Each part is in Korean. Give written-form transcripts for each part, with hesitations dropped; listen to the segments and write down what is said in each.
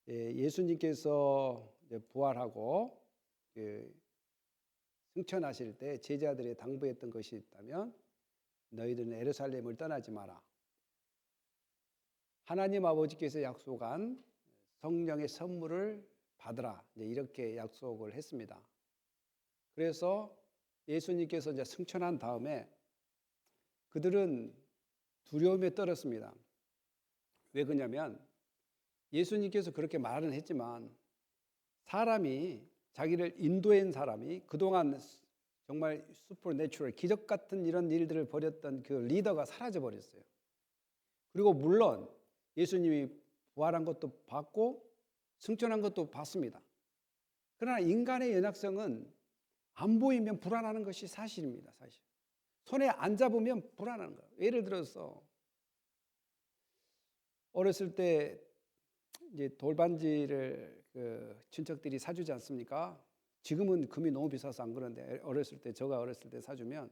예수님께서 부활하고 승천하실 때 제자들이 당부했던 것이 있다면 너희들은 예루살렘을 떠나지 마라. 하나님 아버지께서 약속한 성령의 선물을 받으라. 이렇게 약속을 했습니다. 그래서 예수님께서 이제 승천한 다음에 그들은 두려움에 떨었습니다. 왜 그러냐면 예수님께서 그렇게 말은 했지만 사람이 자기를 인도한 사람이 그동안 정말 슈퍼내추럴 기적 같은 이런 일들을 벌였던 그 리더가 사라져 버렸어요. 그리고 물론 예수님이 부활한 것도 봤고 승천한 것도 봤습니다. 그러나 인간의 연약성은 안 보이면 불안하는 것이 사실입니다. 사실 손에 안 잡으면 불안한 거예요. 예를 들어서 어렸을 때 이제 돌반지를 친척들이 사주지 않습니까? 지금은 금이 너무 비싸서 안 그런데 제가 어렸을 때 사주면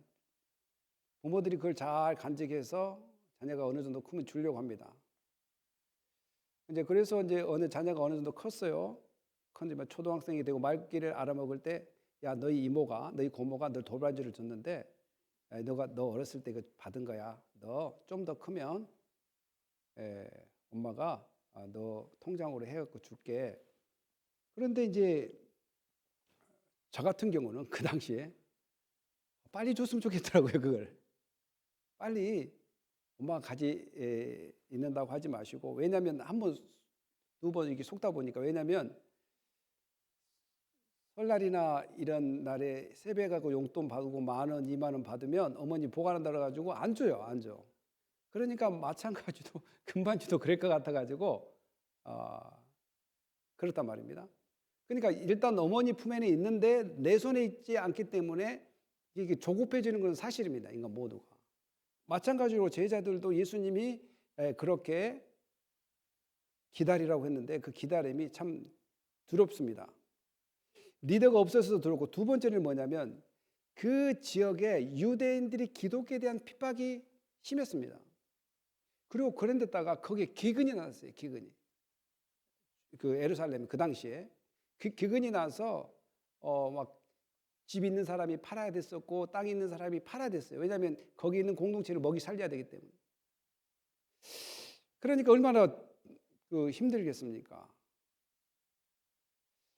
부모들이 그걸 잘 간직해서 자녀가 어느 정도 크면 주려고 합니다. 그래서 자녀가 어느 정도 컸어요. 근데 초등학생이 되고 말귀를 알아먹을 때, 야, 너희 고모가 너 돌반지를 줬는데, 너 어렸을 때 받은 거야. 너 좀 더 크면 엄마가 너 통장으로 해갖고 줄게. 그런데 이제 저 같은 경우는 그 당시에 빨리 줬으면 좋겠더라고요. 그걸 빨리 엄마가 가지 있는다고 하지 마시고, 왜냐하면 한 번, 두 번 이렇게 속다 보니까, 왜냐하면 설날이나 이런 날에 세배가고 용돈 받고 10,000원, 20,000원 받으면 어머니 보관한다 그래가지고 안 줘요, 안 줘. 그러니까 마찬가지로 금반지도 그럴 것 같아가지고 그렇단 말입니다. 그러니까 일단 어머니 품에는 있는데 내 손에 있지 않기 때문에 이게 조급해지는 건 사실입니다. 인간 모두가. 마찬가지로 제자들도 예수님이 그렇게 기다리라고 했는데 그 기다림이 참 두렵습니다. 리더가 없어서 두렵고, 두 번째는 뭐냐면 그 지역에 유대인들이 기독교에 대한 핍박이 심했습니다. 그리고 그런데다가 거기에 기근이 났어요. 기근이. 그 예루살렘 그 당시에 기근이 나서 막 집 있는 사람이 팔아야 됐었고 땅 있는 사람이 팔아야 됐어요. 왜냐하면 거기 있는 공동체를 먹이 살려야 되기 때문에. 그러니까 얼마나 힘들겠습니까?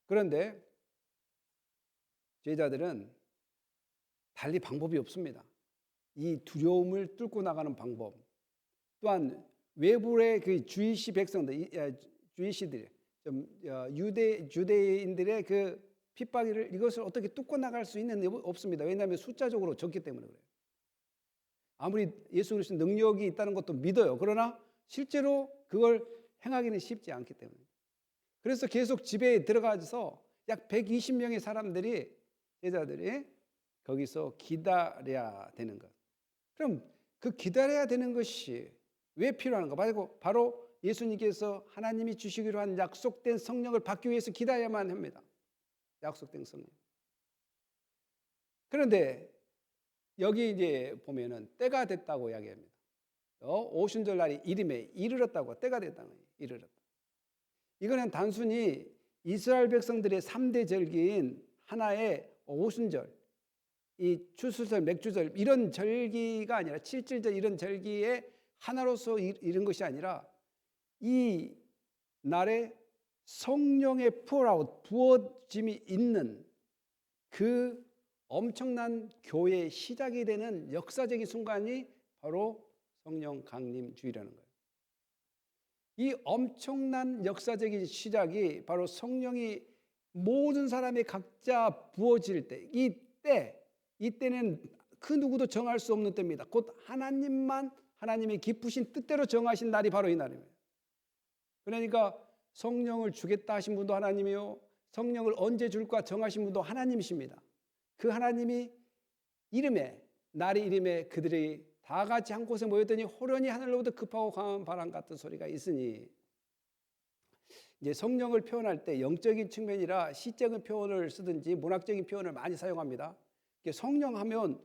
그런데 제자들은 달리 방법이 없습니다. 이 두려움을 뚫고 나가는 방법, 또한 외부의 그 주이시 백성들, 주이시들, 유대인들의 그 핍박을 이것을 어떻게 뚫고 나갈 수 있는 없습니다. 왜냐하면 숫자적으로 적기 때문에 그래요. 아무리 예수 그리스도 능력이 있다는 것도 믿어요. 그러나 실제로 그걸 행하기는 쉽지 않기 때문에. 그래서 계속 집에 들어가서 약 120명의 사람들이, 제자들이 거기서 기다려야 되는 것. 그럼 그 기다려야 되는 것이 왜 필요한가? 바로 예수님께서 하나님이 주시기로 한 약속된 성령을 받기 위해서 기다려야만 합니다. 약속된 성령. 그런데 여기 이제 보면은 때가 됐다고 이야기합니다. 오순절 날이 이름에 이르렀다고, 때가 됐다는 거예요. 이르렀다. 이거는 단순히 이스라엘 백성들의 3대 절기인 하나의 오순절, 이 추수절, 맥주절 이런 절기가 아니라, 칠칠절 이런 절기에 하나로서 이런 것이 아니라 이 날에 성령의 부어짐이 있는 그 엄청난 교회의 시작이 되는 역사적인 순간이 바로 성령 강림 주일이라는 거예요. 이 엄청난 역사적인 시작이 바로 성령이 모든 사람의 각자 부어질 때, 이때는 그 누구도 정할 수 없는 때입니다. 곧 하나님만 하나님의 기쁘신 뜻대로 정하신 날이 바로 이 날입니다. 그러니까 성령을 주겠다 하신 분도 하나님이요, 성령을 언제 줄까 정하신 분도 하나님이십니다. 그 하나님이 날이 이름에 그들이 다 같이 한 곳에 모였더니 호련히 하늘로부터 급하고 강한 바람 같은 소리가 있으니, 이제 성령을 표현할 때 영적인 측면이라 시적인 표현을 쓰든지 문학적인 표현을 많이 사용합니다. 성령 하면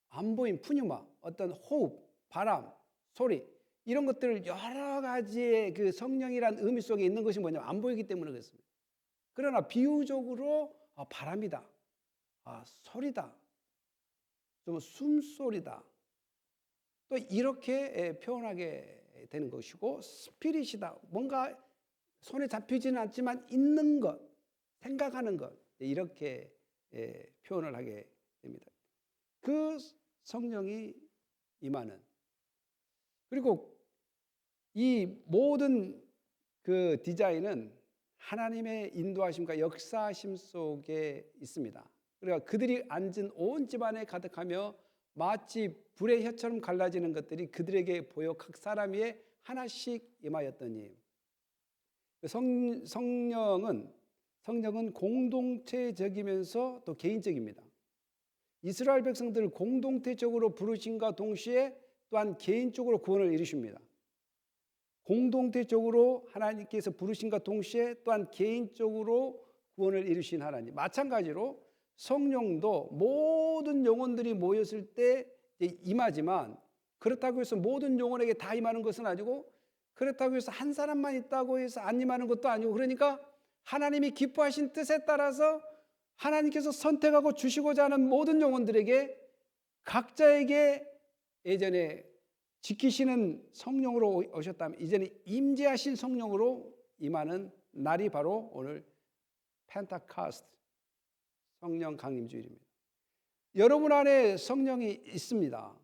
안 보인 푸뉴마, 어떤 호흡, 바람, 소리, 이런 것들을 여러 가지의 그 성령이란 의미 속에 있는 것이 뭐냐면 안 보이기 때문에 그렇습니다. 그러나 비유적으로 바람이다, 소리다, 좀 숨소리다, 또 이렇게 표현하게 되는 것이고, 스피릿이다, 뭔가 손에 잡히지는 않지만 있는 것, 생각하는 것, 이렇게 표현을 하게 됩니다. 그 성령이 임하는, 그리고 이 모든 그 디자인은 하나님의 인도하심과 역사하심 속에 있습니다. 그러니까 그들이 앉은 온 집안에 가득하며 마치 불의 혀처럼 갈라지는 것들이 그들에게 보여 각 사람 위에 하나씩 임하였더니, 성령은 공동체적이면서 또 개인적입니다. 이스라엘 백성들을 공동체적으로 부르심과 동시에 또한 개인적으로 구원을 이루십니다. 공동체적으로 하나님께서 부르심과 동시에 또한 개인적으로 구원을 이루신 하나님. 마찬가지로 성령도 모든 영혼들이 모였을 때 임하지만, 그렇다고 해서 모든 영혼에게 다 임하는 것은 아니고, 그렇다고 해서 한 사람만 있다고 해서 안 임하는 것도 아니고, 그러니까 하나님이 기뻐하신 뜻에 따라서 하나님께서 선택하고 주시고자 하는 모든 영혼들에게 각자에게 예전에 지키시는 성령으로 오셨다면 이제는 임재하신 성령으로 임하는 날이 바로 오늘 펜타코스트, 성령 강림주일입니다. 여러분 안에 성령이 있습니다.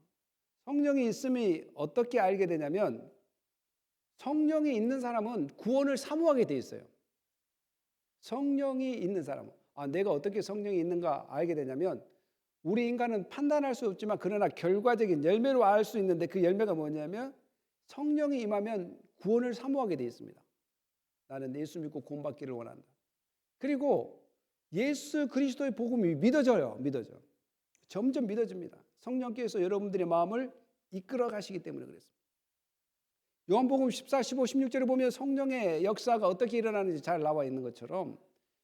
성령이 있음이 어떻게 알게 되냐면, 성령이 있는 사람은 구원을 사모하게 돼 있어요. 성령이 있는 사람은, 내가 어떻게 성령이 있는가 알게 되냐면, 우리 인간은 판단할 수 없지만 그러나 결과적인 열매로 알 수 있는데, 그 열매가 뭐냐면 성령이 임하면 구원을 사모하게 되어 있습니다. 나는 예수 믿고 구원받기를 원한다. 그리고 예수 그리스도의 복음이 믿어져요. 점점 믿어집니다. 성령께서 여러분들의 마음을 이끌어 가시기 때문에 그렇습니다. 요한복음 14, 15, 16절에 보면 성령의 역사가 어떻게 일어나는지 잘 나와 있는 것처럼,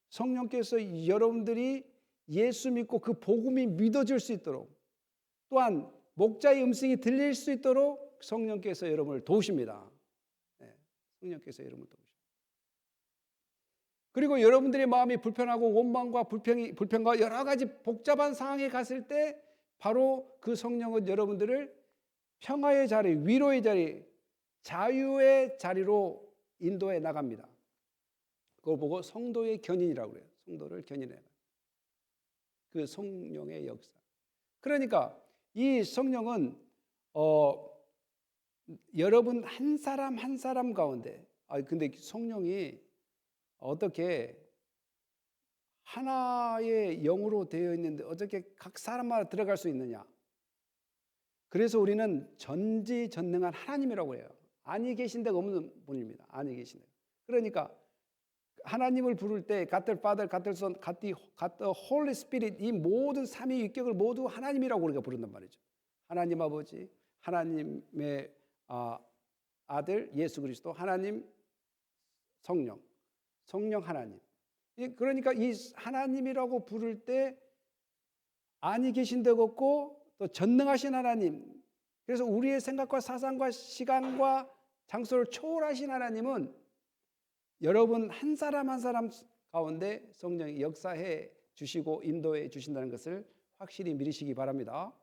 성령께서 여러분들이 예수 믿고 그 복음이 믿어질 수 있도록, 또한 목자의 음성이 들릴 수 있도록 성령께서 여러분을 도우십니다. 성령께서 여러분을 도우십니다. 그리고 여러분들의 마음이 불편하고 원망과 불평과 여러 가지 복잡한 상황에 갔을 때 바로 그 성령은 여러분들을 평화의 자리, 위로의 자리, 자유의 자리로 인도해 나갑니다. 그걸 보고 성도의 견인이라고 그래요. 성도를 견인해. 그 성령의 역사. 그러니까 이 성령은 여러분 한 사람 한 사람 가운데, 근데 성령이 어떻게 하나의 영으로 되어 있는데 어떻게 각 사람마다 들어갈 수 있느냐? 그래서 우리는 전지전능한 하나님이라고 해요. 아니 계신 데가 없는 분입니다. 아니 계신 데. 그러니까 하나님을 부를 때 God the Father, God the Son, God the Holy Spirit, 이 모든 삼위일격을 모두 하나님이라고 우리가 부른단 말이죠. 하나님 아버지, 하나님의 아들 예수 그리스도, 하나님 성령 하나님. 그러니까 이 하나님이라고 부를 때 아니 계신 데가 없고 또 전능하신 하나님, 그래서 우리의 생각과 사상과 시간과 장소를 초월하신 하나님은 여러분 한 사람 한 사람 가운데 성령이 역사해 주시고 인도해 주신다는 것을 확실히 믿으시기 바랍니다.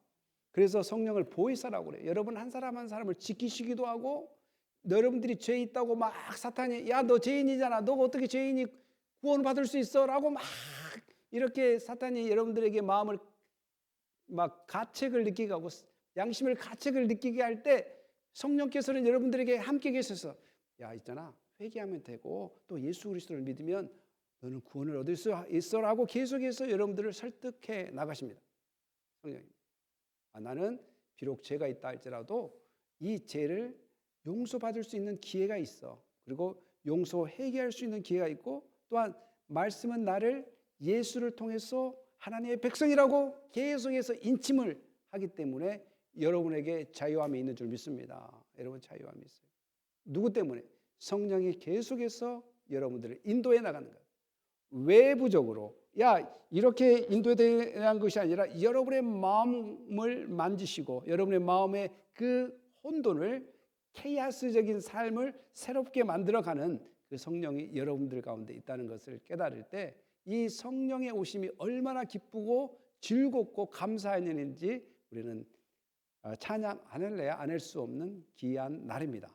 그래서 성령을 보혜사라고 그래요. 여러분 한 사람 한 사람을 지키시기도 하고, 여러분들이 죄 있다고 막 사탄이 야 너 죄인이잖아, 너가 어떻게 죄인이 구원받을 수 있어? 라고 막 이렇게 사탄이 여러분들에게 마음을 막 가책을 느끼게 하고 양심을 가책을 느끼게 할 때, 성령께서는 여러분들에게 함께 계셔서 야 있잖아, 회개하면 되고 또 예수 그리스도를 믿으면 너는 구원을 얻을 수 있어라고 계속해서 여러분들을 설득해 나가십니다. 성령님, 나는 비록 죄가 있다 할지라도 이 죄를 용서받을 수 있는 기회가 있어. 그리고 용서 회개할 수 있는 기회가 있고, 또한 말씀은 나를 예수를 통해서 하나님의 백성이라고 계속해서 인침을 하기 때문에 여러분에게 자유함이 있는 줄 믿습니다. 여러분 자유함이 있어요. 누구 때문에? 성령이 계속해서 여러분들을 인도해 나가는 거예요. 외부적으로 이렇게 인도되는 것이 아니라 여러분의 마음을 만지시고 여러분의 마음의 그 혼돈을 케이아스적인 삶을 새롭게 만들어가는 그 성령이 여러분들 가운데 있다는 것을 깨달을 때 이 성령의 오심이 얼마나 기쁘고 즐겁고 감사한 일인지 우리는 찬양 안 할래야 안 할 수 없는 귀한 날입니다.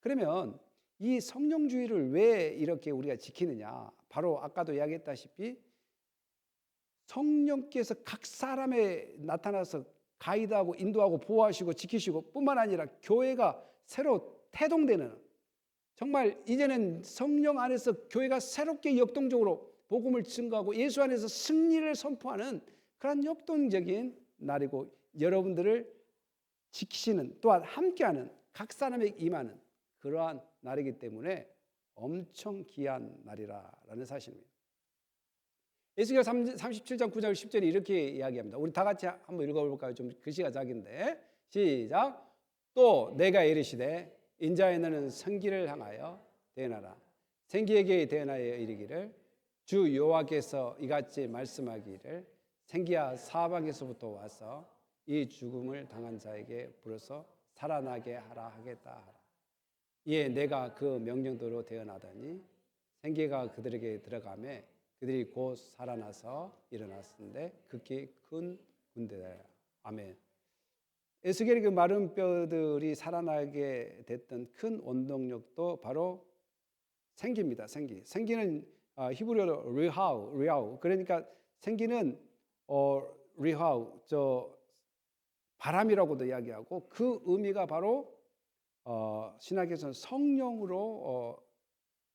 그러면 이 성령주의를 왜 이렇게 우리가 지키느냐? 바로 아까도 이야기했다시피 성령께서 각 사람에 나타나서 가이드하고 인도하고 보호하시고 지키시고 뿐만 아니라 교회가 새로 태동되는, 정말 이제는 성령 안에서 교회가 새롭게 역동적으로 복음을 증거하고 예수 안에서 승리를 선포하는 그런 역동적인 날이고, 여러분들을 지키시는, 또한 함께하는, 각 사람에게 임하는 그러한 날이기 때문에 엄청 귀한 날이라는 사실입니다. 에스겔 37장 9절 10절이 이렇게 이야기합니다. 우리 다 같이 한번 읽어볼까요? 좀 글씨가 작은데 시작. 또 내가 이르시되 인자의 너는 생기를 향하여 대언하라. 생기에게 대언하여 이르기를 주 여호와께서 이같이 말씀하기를 생기야 사방에서부터 와서 이 죽음을 당한 자에게 불어서 살아나게 하라 하겠다 하라. 이에 내가 그 명령대로 대언하더니 생기가 그들에게 들어가매 그들이 곧 살아나서 일어났는데 극히 큰 군대다. 아멘. 에스겔의 그 마른 뼈들이 살아나게 됐던 큰 원동력도 바로 생기입니다. 생기는 히브리어로 리하우. 그러니까 생기는 리하우, 바람이라고도 이야기하고, 그 의미가 바로 신학에서는 성령으로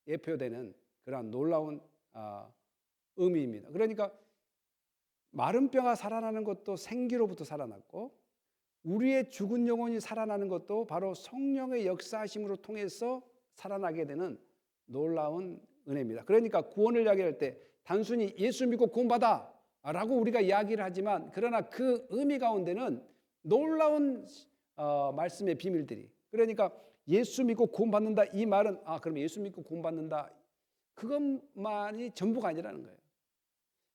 예표되는 그런 놀라운 의미입니다. 그러니까 마른 뼈가 살아나는 것도 생기로부터 살아났고, 우리의 죽은 영혼이 살아나는 것도 바로 성령의 역사하심으로 통해서 살아나게 되는 놀라운 은혜입니다. 그러니까 구원을 이야기할 때 단순히 예수 믿고 구원받아 라고 우리가 이야기를 하지만, 그러나 그 의미 가운데는 놀라운 말씀의 비밀들이, 그러니까 예수 믿고 구원받는다 이 말은 그럼 예수 믿고 구원받는다 그것만이 전부가 아니라는 거예요.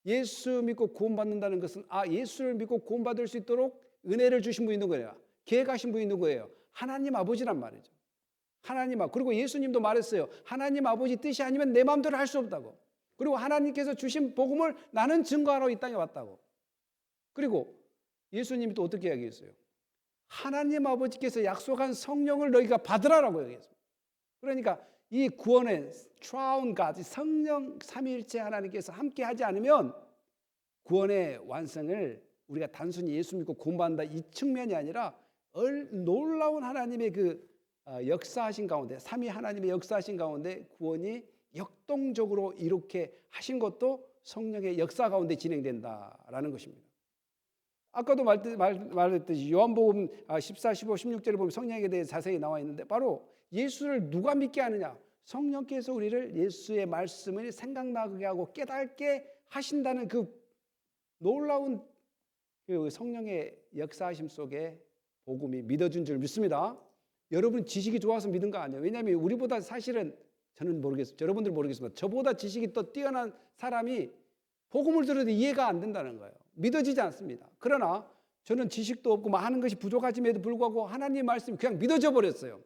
예수 믿고 구원받는다는 것은 예수를 믿고 구원받을 수 있도록 은혜를 주신 분이 누구예요? 계획하신 분이 누구예요? 하나님 아버지란 말이죠. 그리고 예수님도 말했어요. 하나님 아버지 뜻이 아니면 내 마음대로 할 수 없다고. 그리고 하나님께서 주신 복음을 나는 증거하러 이 땅에 왔다고. 그리고 예수님이 또 어떻게 이야기했어요? 하나님 아버지께서 약속한 성령을 너희가 받으라라고 얘기했어요. 그러니까 이 구원의 트라운 가드, 성령 삼위일체 하나님께서 함께 하지 않으면 구원의 완성을 우리가 단순히 예수 믿고 구원받는다 이 측면이 아니라 놀라운 하나님의 그 역사하신 가운데, 삼위 하나님의 역사하신 가운데 구원이 역동적으로 이렇게 하신 것도 성령의 역사 가운데 진행된다라는 것입니다. 아까도 말했듯이 요한복음 14, 15, 16절에 보면 성령에 대해 자세히 나와 있는데, 바로 예수를 누가 믿게 하느냐? 성령께서 우리를 예수의 말씀을 생각나게 하고 깨닫게 하신다는 그 놀라운 그 성령의 역사하심 속에 복음이 믿어준 줄 믿습니다. 여러분 지식이 좋아서 믿은 거 아니에요. 왜냐하면 우리보다 사실은, 저는 모르겠습니다. 여러분들 모르겠습니다. 저보다 지식이 더 뛰어난 사람이 복음을 들어도 이해가 안 된다는 거예요. 믿어지지 않습니다. 그러나 저는 지식도 없고 하는 것이 부족하짐에도 불구하고 하나님 말씀이 그냥 믿어져 버렸어요.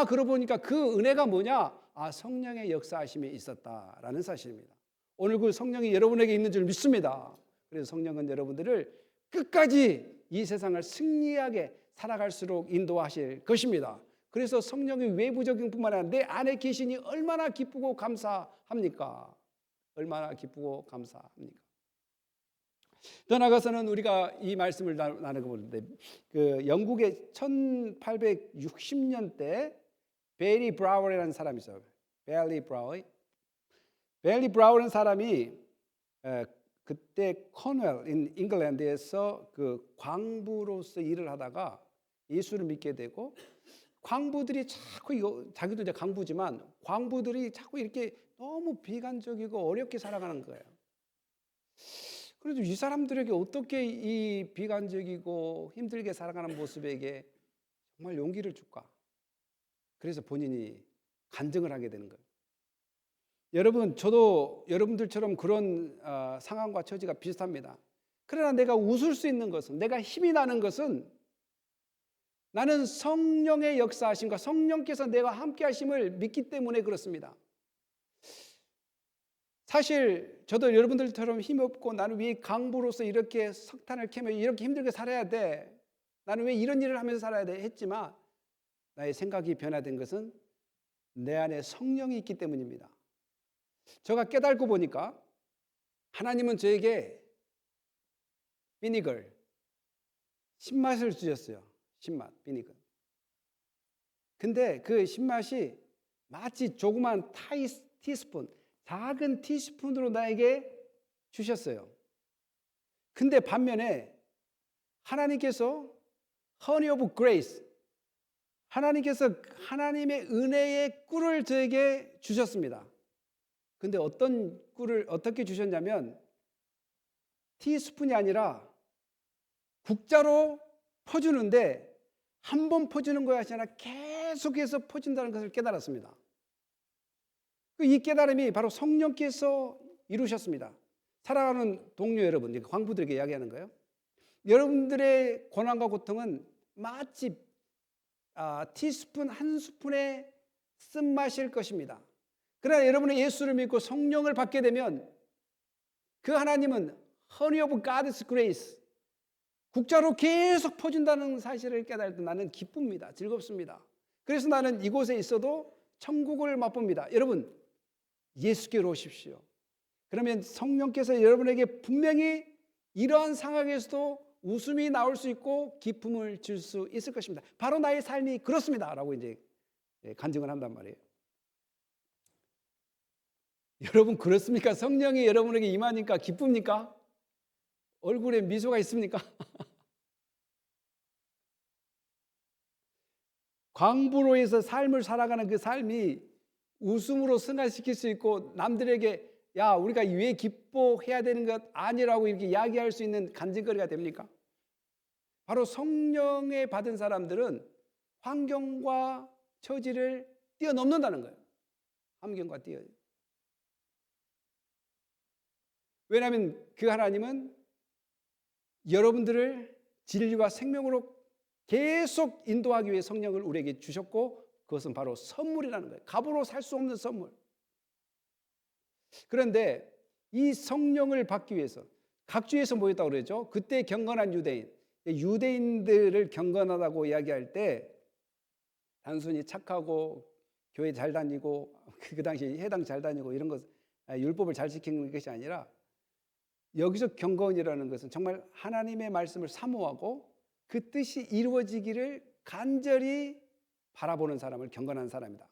그러고 보니까 그 은혜가 뭐냐? 성령의 역사하심이 있었다라는 사실입니다. 오늘 그 성령이 여러분에게 있는 줄 믿습니다. 그래서 성령은 여러분들을 끝까지 이 세상을 승리하게 살아갈수록 인도하실 것입니다. 그래서 성령의 외부적인 뿐만 아니라 내 안에 계시니 얼마나 기쁘고 감사합니까? 얼마나 기쁘고 감사합니까? 더 나아가서는 우리가 이 말씀을 나누고 보는데, 그 영국의 1860년대 베리 브라워라는 사람이 있어요. 베리 브라워라는 사람이 그때 코넬 잉글랜드에서 그 광부로서 일을 하다가 예수를 믿게 되고, 광부들이 자꾸 자기도 이제 광부지만 광부들이 자꾸 이렇게 너무 비관적이고 어렵게 살아가는 거예요. 그래도 이 사람들에게 어떻게 이 비관적이고 힘들게 살아가는 모습에게 정말 용기를 줄까? 그래서 본인이 간증을 하게 되는 거예요. 여러분, 저도 여러분들처럼 그런 상황과 처지가 비슷합니다. 그러나 내가 웃을 수 있는 것은, 내가 힘이 나는 것은 나는 성령의 역사하심과 성령께서 내가 함께 하심을 믿기 때문에 그렇습니다. 사실 저도 여러분들처럼 힘없고 나는 왜 강부로서 이렇게 석탄을 캐며 이렇게 힘들게 살아야 돼? 나는 왜 이런 일을 하면서 살아야 돼? 했지만 나의 생각이 변화된 것은 내 안에 성령이 있기 때문입니다. 제가 깨닫고 보니까 하나님은 저에게 비니걸, 신맛을 주셨어요. 신맛, 비니걸. 근데 그 신맛이 마치 조그만 티스푼, 작은 티스푼으로 나에게 주셨어요. 근데 반면에 하나님께서 honey of grace, 하나님께서 하나님의 은혜의 꿀을 저에게 주셨습니다. 근데 어떤 꿀을 어떻게 주셨냐면 티스푼이 아니라 국자로 퍼주는데 한 번 퍼주는 것이 아니라 계속해서 퍼준다는 것을 깨달았습니다. 이 깨달음이 바로 성령께서 이루셨습니다. 사랑하는 동료 여러분, 광부들에게 이야기하는 거예요. 여러분들의 고난과 고통은 마치 티스푼 한 스푼의 쓴맛일 것입니다. 그러나 여러분의 예수를 믿고 성령을 받게 되면 그 하나님은 honey of God's grace, 국자로 계속 퍼준다는 사실을 깨달을 때 나는 기쁩니다. 즐겁습니다. 그래서 나는 이곳에 있어도 천국을 맛봅니다. 여러분, 예수께로 오십시오. 그러면 성령께서 여러분에게 분명히 이러한 상황에서도 웃음이 나올 수 있고 기쁨을 줄 수 있을 것입니다. 바로 나의 삶이 그렇습니다. 라고 이제 간증을 한단 말이에요. 여러분 그렇습니까? 성령이 여러분에게 임하니까 기쁩니까? 얼굴에 미소가 있습니까? 광부로에서 삶을 살아가는 그 삶이 웃음으로 승화시킬 수 있고 남들에게 야 우리가 왜 기뻐해야 되는 것 아니라고 이렇게 이야기할 수 있는 간증거리가 됩니까? 바로 성령에 받은 사람들은 환경과 처지를 뛰어넘는다는 거예요. 환경과 뛰어. 왜냐하면 그 하나님은 여러분들을 진리와 생명으로 계속 인도하기 위해 성령을 우리에게 주셨고 그것은 바로 선물이라는 거예요. 값으로 살 수 없는 선물. 그런데 이 성령을 받기 위해서 각주에서 모였다고 그러죠. 그때 경건한 유대인들을 경건하다고 이야기할 때 단순히 착하고 교회 잘 다니고 그 당시 해당 잘 다니고 이런 것 율법을 잘 지키는 것이 아니라 여기서 경건이라는 것은 정말 하나님의 말씀을 사모하고 그 뜻이 이루어지기를 간절히 바라보는 사람을 경건한 사람이다.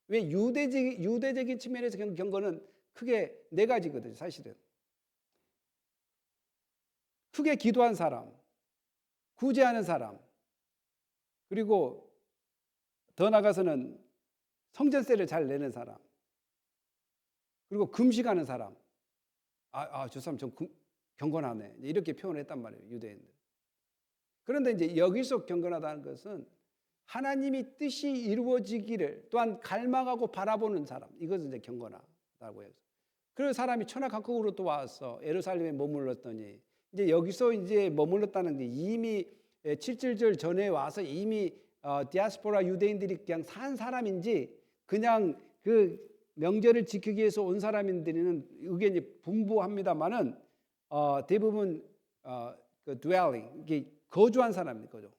왜 유대적인 측면에서 경건은 크게 네 가지거든요. 사실은 크게 기도한 사람, 구제하는 사람, 그리고 더 나아가서는 성전세를 잘 내는 사람, 그리고 금식하는 사람. 저 사람 좀 경건하네. 이렇게 표현했단 말이에요. 유대인들. 그런데 이제 여기서 경건하다는 것은 하나님이 뜻이 이루어지기를 또한 갈망하고 바라보는 사람. 이것은 이제 경건하다고 해요. 그 사람이 천하각국으로 또 와서 예루살렘에 머물렀더니 이제 여기서 이제 머물렀다는 게 이미 7.7절 전에 와서 이미 디아스포라 유대인들이 그냥 산 사람인지 그냥 그 명절을 지키기 위해서 온 사람인들은 의견이 분분합니다만은 대부분 그 dwelling, 이게 거주한 사람입니다. 거주.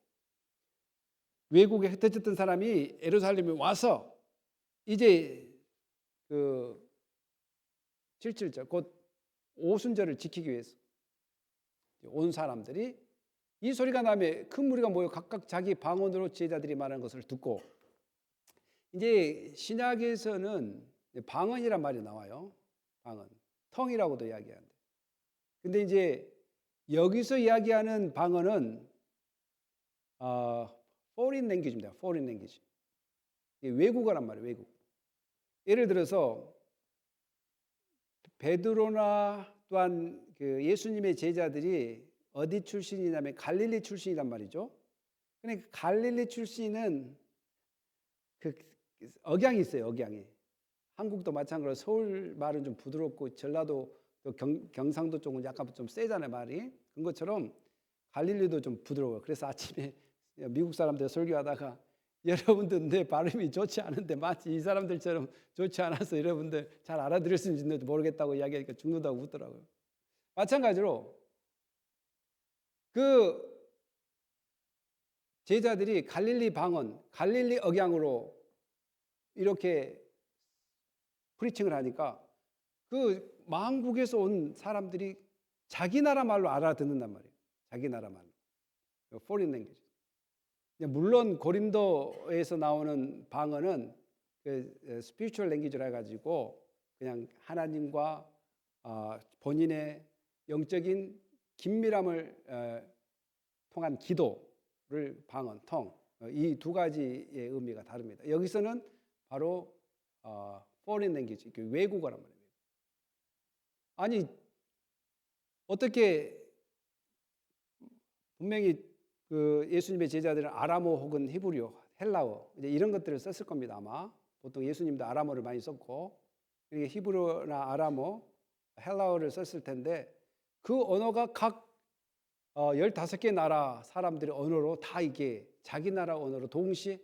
외국에 흩어졌던 사람이 예루살렘에 와서 이제 그 7.7절 곧 오순절을 지키기 위해서 온 사람들이 이 소리가 나면 큰 무리가 모여 각각 자기 방언으로 제자들이 말하는 것을 듣고 이제 신약에서는 방언이란 말이 나와요. 방언. 텅이라고도 이야기하는데. 근데 이제 여기서 이야기하는 방언은 foreign language입니다. foreign language. 외국어란 말이에요. 외국. 예를 들어서 베드로나 또한 그 예수님의 제자들이 어디 출신이냐면 갈릴리 출신이란 말이죠. 그러니까 갈릴리 출신은 그 억양이 있어요. 억양이. 한국도 마찬가지로 서울 말은 좀 부드럽고 전라도 경상도 쪽은 약간 좀 세잖아요. 말이. 그런 것처럼 갈릴리도 좀 부드러워요. 그래서 아침에 미국 사람들 설교하다가 여러분들 내 발음이 좋지 않은데 마치 이 사람들처럼 좋지 않아서 여러분들 잘 알아들을 수 있는지 모르겠다고 이야기하니까 죽는다고 웃더라고요. 마찬가지로 그 제자들이 갈릴리 방언, 갈릴리 억양으로 이렇게 프리칭을 하니까 그 만국에서 온 사람들이 자기 나라 말로 알아듣는단 말이에요. 자기 나라 말로. foreign language. 물론 고린도에서 나오는 방언은 그 spiritual language라 해가지고 그냥 하나님과 본인의 영적인 긴밀함을 통한 기도를 방언, 텅, 이 두 가지의 의미가 다릅니다. 여기서는 바로 foreign language, 외국어란 말입니다. 아니 어떻게 분명히 그 예수님의 제자들은 아람어 혹은 히브리어, 헬라어 이제 이런 것들을 썼을 겁니다. 아마 보통 예수님도 아람어를 많이 썼고 히브리어나 아람어, 헬라어를 썼을 텐데 그 언어가 각 15개 나라 사람들의 언어로 다 이게 자기 나라 언어로 동시에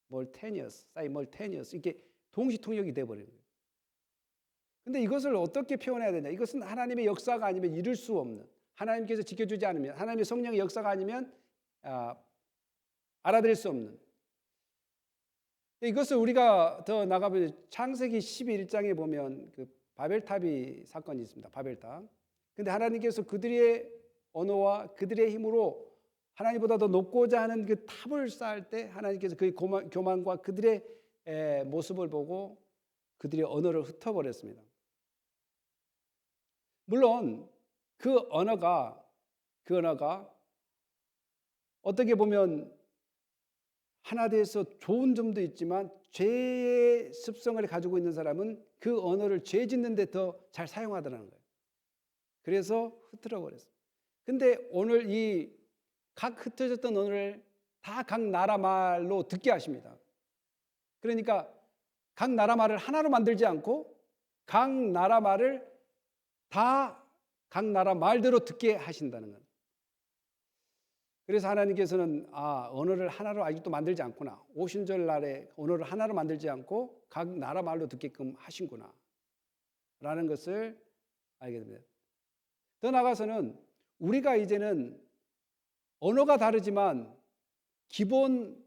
사이멀테니어스 이렇게 동시 통역이 돼 버리는 거예요. 근데 이것을 어떻게 표현해야 되냐? 이것은 하나님의 역사가 아니면 이룰 수 없는, 하나님께서 지켜주지 않으면, 하나님의 성령의 역사가 아니면 알아들을 수 없는. 이것을 우리가 더 나가보면 창세기 11장에 보면 그 바벨탑이 사건이 있습니다. 바벨탑. 근데 하나님께서 그들의 언어와 그들의 힘으로 하나님보다 더 높고자 하는 그 탑을 쌓을 때 하나님께서 그 교만과 그들의 모습을 보고 그들의 언어를 흩어버렸습니다. 물론 그 언어가 어떻게 보면 하나 돼서 좋은 점도 있지만 죄의 습성을 가지고 있는 사람은 그 언어를 죄 짓는 데 더 잘 사용하더라는 거예요. 그래서 흩어져 버렸어요. 근데 오늘 이 각 흩어졌던 언어를 다 각 나라 말로 듣게 하십니다. 그러니까 각 나라 말을 하나로 만들지 않고 각 나라 말을 다 각 나라 말대로 듣게 하신다는 거예요. 그래서 하나님께서는 언어를 하나로 아직도 만들지 않구나. 오순절 날에 언어를 하나로 만들지 않고 각 나라 말로 듣게끔 하신구나 라는 것을 알게 됩니다. 더 나아가서는 우리가 이제는 언어가 다르지만 기본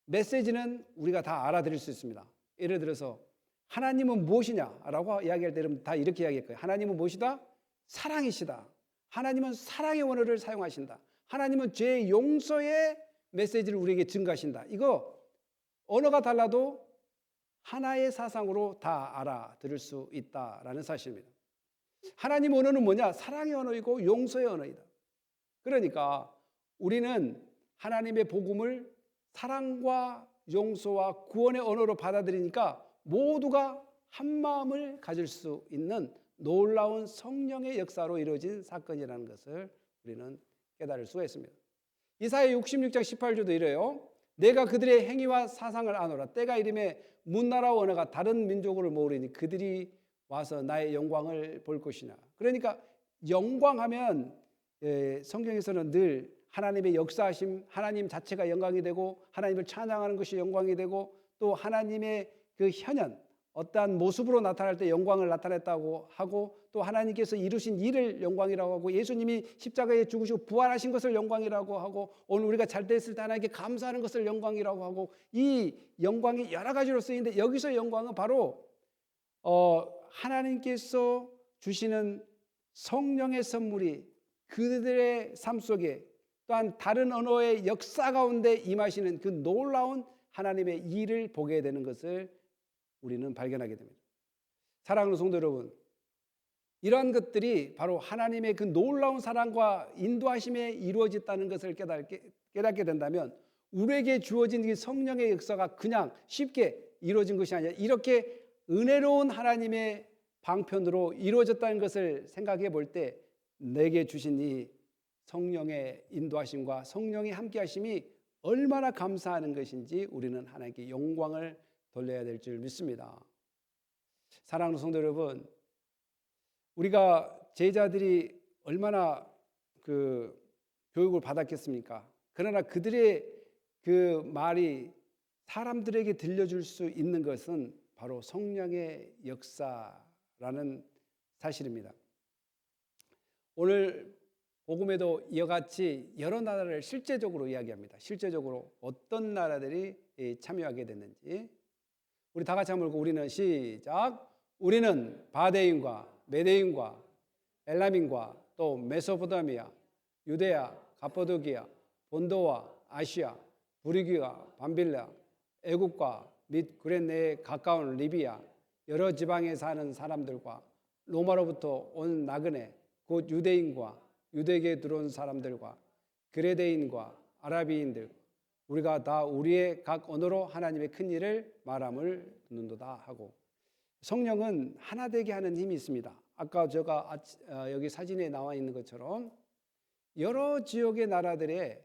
메시지는 우리가 다 알아들을 수 있습니다. 예를 들어서 하나님은 무엇이냐라고 이야기할 때 여러분 다 이렇게 이야기할 거예요. 하나님은 무엇이다? 사랑이시다. 하나님은 사랑의 언어를 사용하신다. 하나님은 죄의 용서의 메시지를 우리에게 증가하신다. 이거 언어가 달라도 하나의 사상으로 다 알아들을 수 있다라는 사실입니다. 하나님 언어는 뭐냐? 사랑의 언어이고 용서의 언어이다. 그러니까 우리는 하나님의 복음을 사랑과 용서와 구원의 언어로 받아들이니까 모두가 한 마음을 가질 수 있는 놀라운 성령의 역사로 이루어진 사건이라는 것을 우리는 깨달을 수가 있습니다. 이사야 66장 18절도 이래요. 내가 그들의 행위와 사상을 아노라. 때가 이름에 문나라와 언어가 다른 민족으로 모으리니 그들이 와서 나의 영광을 볼 것이냐. 그러니까 영광하면 성경에서는 늘 하나님의 역사하심, 하나님 자체가 영광이 되고 하나님을 찬양하는 것이 영광이 되고 또 하나님의 그 현현, 어떠한 모습으로 나타날 때 영광을 나타냈다고 하고 또 하나님께서 이루신 일을 영광이라고 하고 예수님이 십자가에 죽으시고 부활하신 것을 영광이라고 하고 오늘 우리가 잘 됐을 때 하나님께 감사하는 것을 영광이라고 하고 이 영광이 여러 가지로 쓰이는데 여기서 영광은 바로 하나님께서 주시는 성령의 선물이 그들의 삶 속에 또한 다른 언어의 역사 가운데 임하시는 그 놀라운 하나님의 일을 보게 되는 것을 우리는 발견하게 됩니다. 사랑하는 성도 여러분, 이러한 것들이 바로 하나님의 그 놀라운 사랑과 인도하심에 이루어졌다는 것을 깨닫게 된다면 우리에게 주어진 이 성령의 역사가 그냥 쉽게 이루어진 것이 아니라 이렇게 은혜로운 하나님의 방편으로 이루어졌다는 것을 생각해 볼 때 내게 주신 이 성령의 인도하심과 성령의 함께하심이 얼마나 감사하는 것인지 우리는 하나님께 영광을 돌려야 될 줄 믿습니다. 사랑하는 성도 여러분, 우리가 제자들이 얼마나 그 교육을 받았겠습니까? 그러나 그들의 그 말이 사람들에게 들려줄 수 있는 것은 바로 성령의 역사라는 사실입니다. 오늘 복음에도 이와 같이 여러 나라를 실제적으로 이야기합니다. 실제적으로 어떤 나라들이 참여하게 됐는지. 우리 다 같이 한번 읽고 우리는 시작. 우리는 바데인과 메데인과 엘람인과 또 메소포타미아, 유데야, 가포도기아, 본도와 아시아, 부리기와 밤빌라, 애국과 및 구레네에 가까운 리비아, 여러 지방에 사는 사람들과 로마로부터 온 나그네, 곧 유대인과 유대계에 들어온 사람들과 그레데인과 아라비인들, 우리가 다 우리의 각 언어로 하나님의 큰 일을 말함을 듣는도다 하고, 성령은 하나 되게 하는 힘이 있습니다. 아까 제가 여기 사진에 나와 있는 것처럼 여러 지역의 나라들의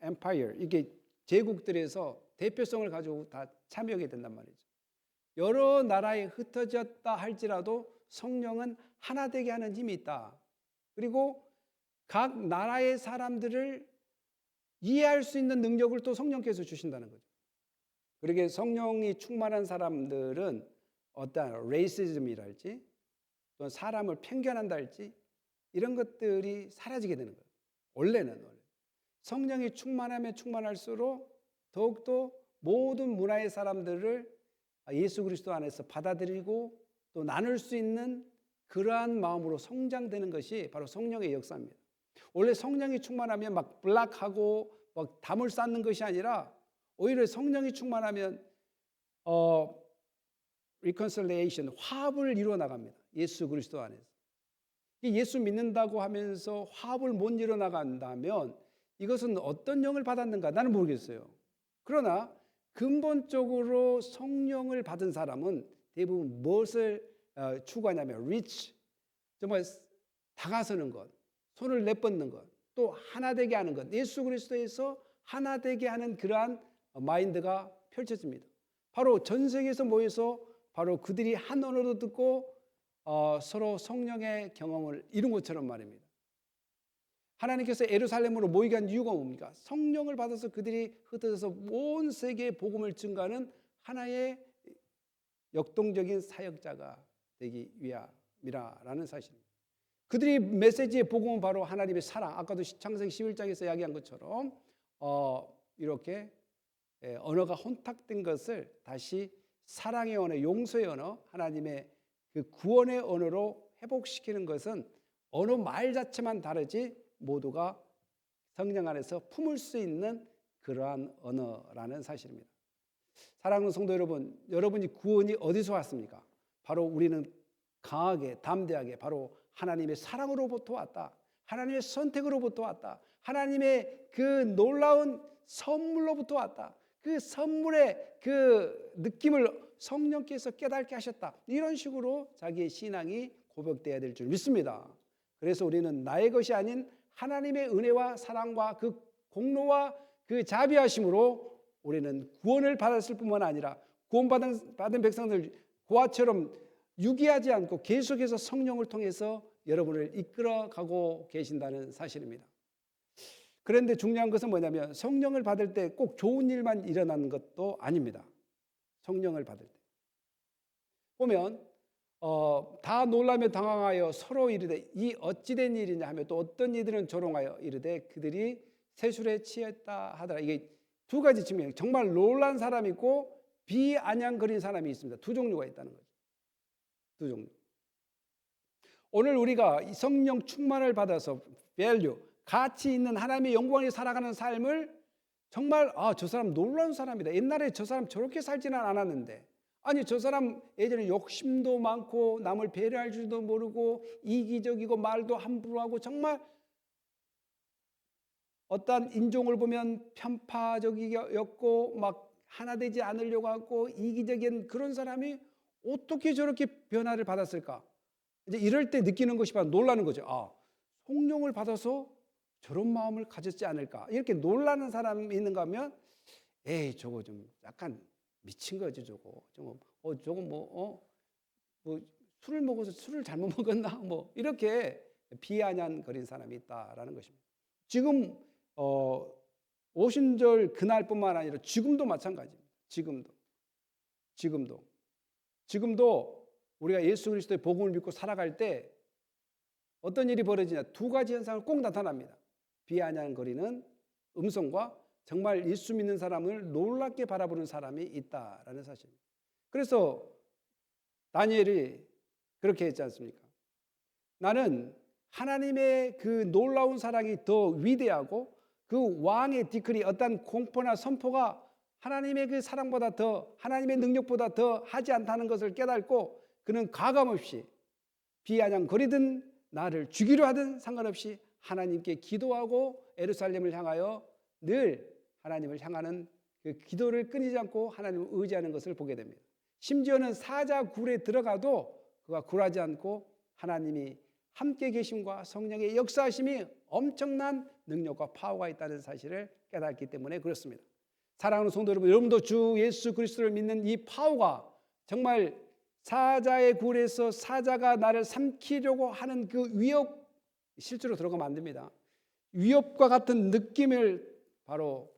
엠파이어, 이게 제국들에서 대표성을 가지고 다 참여하게 된단 말이죠. 여러 나라에 흩어졌다 할지라도 성령은 하나 되게 하는 힘이 있다. 그리고 각 나라의 사람들을 이해할 수 있는 능력을 또 성령께서 주신다는 거죠. 그러게 성령이 충만한 사람들은 어떤 레이시즘이랄지 또 사람을 편견한다 할지 이런 것들이 사라지게 되는 거예요. 원래는 성령이 충만하면 충만할수록 더욱더 모든 문화의 사람들을 예수 그리스도 안에서 받아들이고 또 나눌 수 있는 그러한 마음으로 성장되는 것이 바로 성령의 역사입니다. 원래 성령이 충만하면 막 블락하고 막 담을 쌓는 것이 아니라 오히려 성령이 충만하면 reconciliation, 화합을 이루어 나갑니다. 예수 그리스도 안에서. 예수 믿는다고 하면서 화합을 못 이루어 나간다면 이것은 어떤 영을 받았는가 나는 모르겠어요. 그러나 근본적으로 성령을 받은 사람은 대부분 무엇을 추구하냐면 reach, 정말 다가서는 것, 손을 내뻗는 것, 또 하나 되게 하는 것, 예수 그리스도에서 하나 되게 하는 그러한 마인드가 펼쳐집니다. 바로 전 세계에서 모여서 바로 그들이 한 언어로 듣고 서로 성령의 경험을 이룬 것처럼 말입니다. 하나님께서 예루살렘으로 모이게 한 이유가 뭡니까? 성령을 받아서 그들이 흩어져서 온 세계에 복음을 증거하는 하나의 역동적인 사역자가 되기 위함이라는 사실입니다. 그들이 메시지의 복음은 바로 하나님의 사랑, 아까도 창세기 11장에서 이야기한 것처럼 이렇게 언어가 혼탁된 것을 다시 사랑의 언어, 용서의 언어, 하나님의 그 구원의 언어로 회복시키는 것은 어느 말 자체만 다르지 모두가 성령 안에서 품을 수 있는 그러한 언어라는 사실입니다. 사랑하는 성도 여러분, 여러분이 구원이 어디서 왔습니까? 바로 우리는 강하게 담대하게 바로 하나님의 사랑으로부터 왔다. 하나님의 선택으로부터 왔다. 하나님의 그 놀라운 선물로부터 왔다. 그 선물의 그 느낌을 성령께서 깨닫게 하셨다. 이런 식으로 자기의 신앙이 고백되어야 될 줄 믿습니다. 그래서 우리는 나의 것이 아닌 하나님의 은혜와 사랑과 그 공로와 그 자비하심으로 우리는 구원을 받았을 뿐만 아니라 구원받은 백성들 고아처럼 유기하지 않고 계속해서 성령을 통해서 여러분을 이끌어가고 계신다는 사실입니다. 그런데 중요한 것은 뭐냐면 성령을 받을 때 꼭 좋은 일만 일어나는 것도 아닙니다. 성령을 받을 때 보면 다 놀라며 당황하여 서로 이르되 이 어찌된 일이냐 하며 또 어떤 이들은 조롱하여 이르되 그들이 세술에 취했다 하더라. 이게 두 가지 측면, 정말 놀란 사람이 있고 비아냥거린 사람이 있습니다. 두 종류가 있다는 거죠. 두 종류. 오늘 우리가 성령 충만을 받아서 value, 가치 있는 하나님의 영광에 살아가는 삶을 정말 저 사람 놀라운 사람이다. 옛날에 저 사람 저렇게 살지는 않았는데 아니 저 사람 예전에 욕심도 많고 남을 배려할 줄도 모르고 이기적이고 말도 함부로 하고 정말 어떤 인종을 보면 편파적이었고 막 하나 되지 않으려고 하고 이기적인 그런 사람이 어떻게 저렇게 변화를 받았을까? 이제 이럴 때 느끼는 것이 바로 놀라는 거죠. 성령을 받아서 저런 마음을 가졌지 않을까? 이렇게 놀라는 사람이 있는가 하면 에이 저거 좀 약간 미친 거지 저거. 저거 뭐 술을 먹어서 술을 잘못 먹었나? 뭐 이렇게 비아냥거린 사람이 있다라는 것입니다. 지금 오순절 그날뿐만 아니라 지금도 마찬가지입니다. 지금도 우리가 예수 그리스도의 복음을 믿고 살아갈 때 어떤 일이 벌어지냐, 두 가지 현상을 꼭 나타납니다. 비아냥거리는 음성과 정말 예수 믿는 사람을 놀랍게 바라보는 사람이 있다라는 사실입니다. 그래서 다니엘이 그렇게 했지 않습니까? 나는 하나님의 그 놀라운 사랑이 더 위대하고 그 왕의 디크리, 어떤 공포나 선포가 하나님의 그 사랑보다 더, 하나님의 능력보다 더 하지 않다는 것을 깨닫고 그는 가감없이 비아냥거리든 나를 죽이려 하든 상관없이 하나님께 기도하고 에루살렘을 향하여 늘 하나님을 향하는 그 기도를 끊이지 않고 하나님을 의지하는 것을 보게 됩니다. 심지어는 사자굴에 들어가도 그가 굴하지 않고 하나님이 함께 계심과 성령의 역사하심이 엄청난 능력과 파워가 있다는 사실을 깨닫기 때문에 그렇습니다. 사랑하는 성도 여러분, 여러분도 주 예수 그리스도를 믿는 이 파워가 정말 사자의 굴에서 사자가 나를 삼키려고 하는 그 위협, 실제로 들어가면 안 됩니다. 위협과 같은 느낌을 바로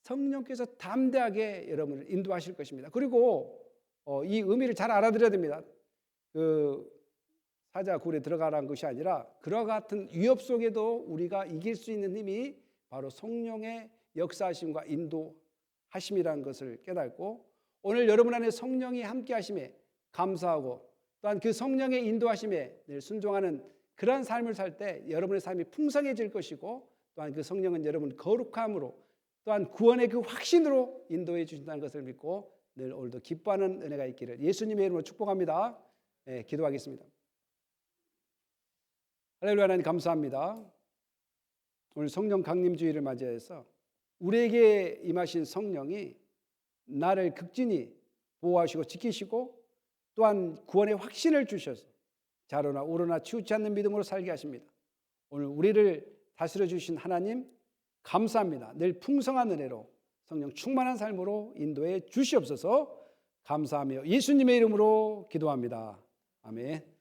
성령께서 담대하게 여러분을 인도하실 것입니다. 그리고 이 의미를 잘 알아들어야 됩니다. 그 사자 굴에 들어가라는 것이 아니라 그와 같은 위협 속에도 우리가 이길 수 있는 힘이 바로 성령의 역사하심과 인도하심이라는 것을 깨닫고, 오늘 여러분 안에 성령이 함께 하심에 감사하고 또한 그 성령의 인도하심에 늘 순종하는 그런 삶을 살 때 여러분의 삶이 풍성해질 것이고, 또한 그 성령은 여러분 거룩함으로 또한 구원의 그 확신으로 인도해 주신다는 것을 믿고 늘 오늘도 기뻐하는 은혜가 있기를 예수님의 이름으로 축복합니다. 네, 기도하겠습니다. 할렐루야. 하나님 감사합니다. 오늘 성령 강림 주일을 맞이해서 우리에게 임하신 성령이 나를 극진히 보호하시고 지키시고 또한 구원의 확신을 주셔서 좌로나 우로나 치우치 않는 믿음으로 살게 하십니다. 오늘 우리를 다스려 주신 하나님 감사합니다. 늘 풍성한 은혜로 성령 충만한 삶으로 인도해 주시옵소서. 감사하며 예수님의 이름으로 기도합니다. 아멘.